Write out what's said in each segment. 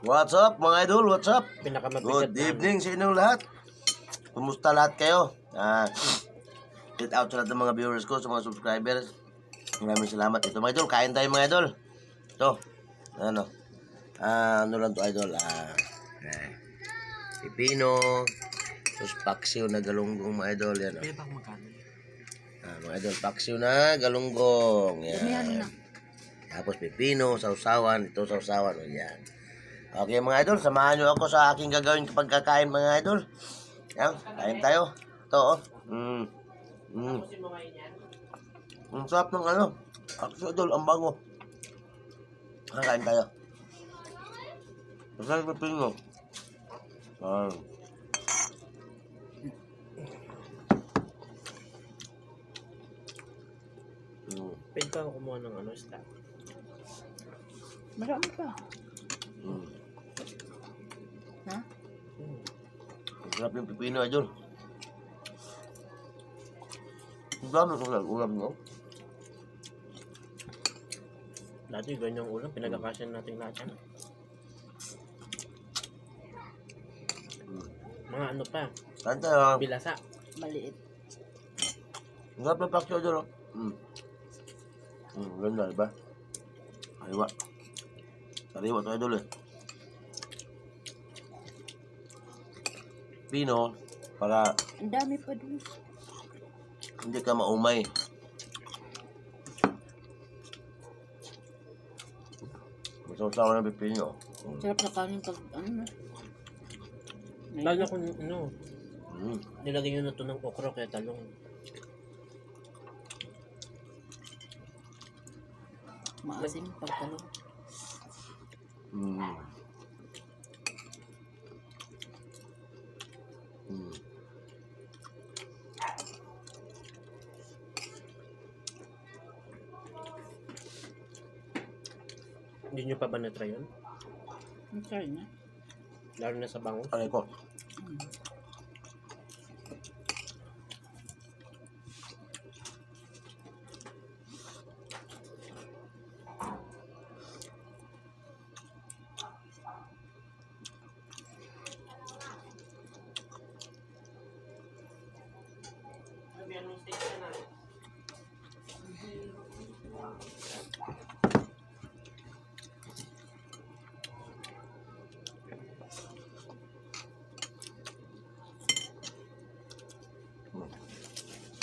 What's up mga idol? What's up? Pinakamabigat Good evening sa inyong lahat. Kumusta lahat kayo? Shout out sa lahat ng mga viewers ko, sa mga subscribers. Maraming salamat. Ito mga idol, kain tayo mga idol. Ito, ano? Ano lang to idol? Pipino, tapos paksiw na galunggong mga idol. Yan, mga idol, paksiw na galunggong. Yan. Tapos pipino, sausawan. Ito sausawan. Yan. Okay mga idol, samahan nyo ako sa aking gagawin kapag kakain mga idol. Yan, kain tayo. Ito Ang sarap ng ano. Actually idol, ang bango. Kakain tayo. Masarap yung pipino. Pwede ka kumuha ng stock. Marami pa. Ha? Masarap yung pipino idol. Ang dami ko lang ulam no? Dati ganyang ulam, pinagkakasyan natin lahat yan. Mga ano pa, Kain tayo. bilasa. Maliit. Ang sarap ng paksiw idol. Ganda diba? Sariwa. Sariwa ito idol eh. Pino para Ang dami pa dun. hindi ka maumay. Masasawa ng pipino. Sarap na kanin pag ano na. Lalo kung Mm. nilagay nyo na ito ng okra kaya talong. Maasim pag talong. Mm. Hindi nyo pa ba na-try yun? Ang sarap na. Lalo na sa bango. Aray ko.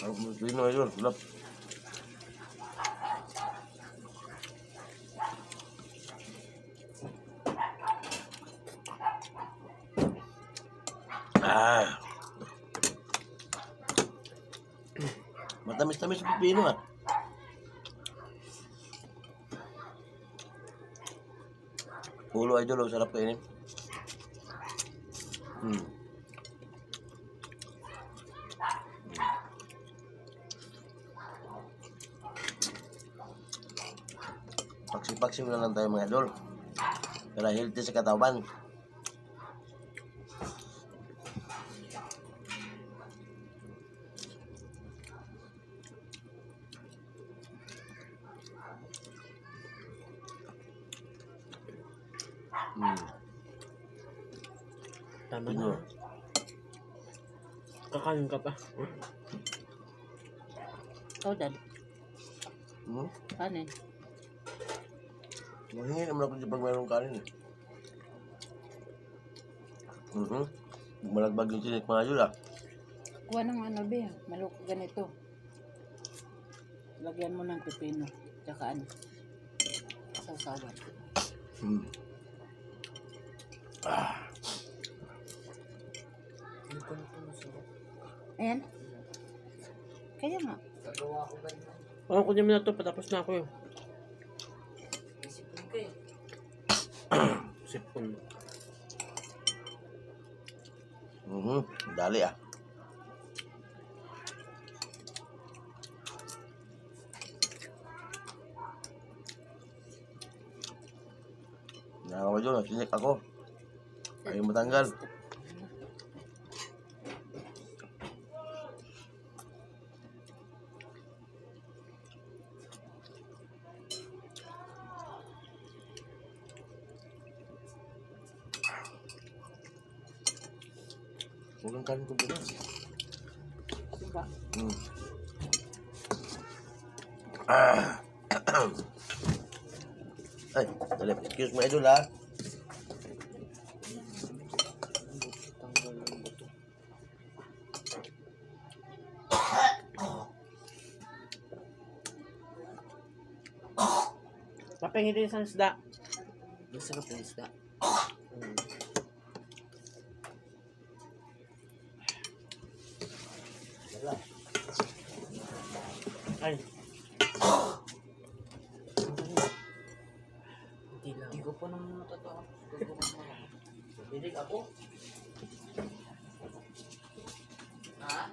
Ang pipino idol. Sulap. Matamis-tamis yung pipino ah. Ulo idol, sarap kainin. Paksi-paksi na lang tayo mga idol. Para healthy sa katawan. Tama Pino. na. Kakain ka pa. Ikaw, Dad. Kanin. Mahingi naman ako dyan pag mayroong kanin eh. Malagbag yung sinik mga idol ah. Kuha ng ano, be. Maluk ganito. Lagyan mo ng pipino. Tsaka ano. Sausawan. Ayan. Kaya nga. Oo, kunin mo na ito. Patapos na ako yun. Sipon. Dali ah. Nakawa dyan, nasinik ako. Ayaw matanggal. Huwag ang kanin ko dito. Diba? Hmm. Ay, dali. Excuse mo, idol, ha? Tanggal ng buto. Papengin din sa isda. Masarap yung isda. Hmm. Ay. Hindi lang. Hindi ko pa naman natatawa. Binig ako. Ha?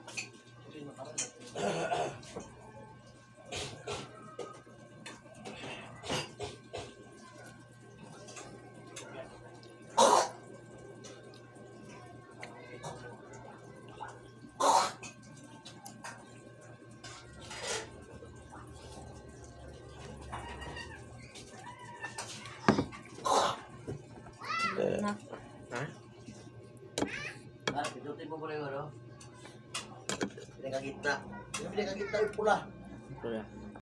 Na. Ha? Ah, pindutin mo pala yung ano? Pinagagitna. Yung pinagagitna yung pula. Kuya.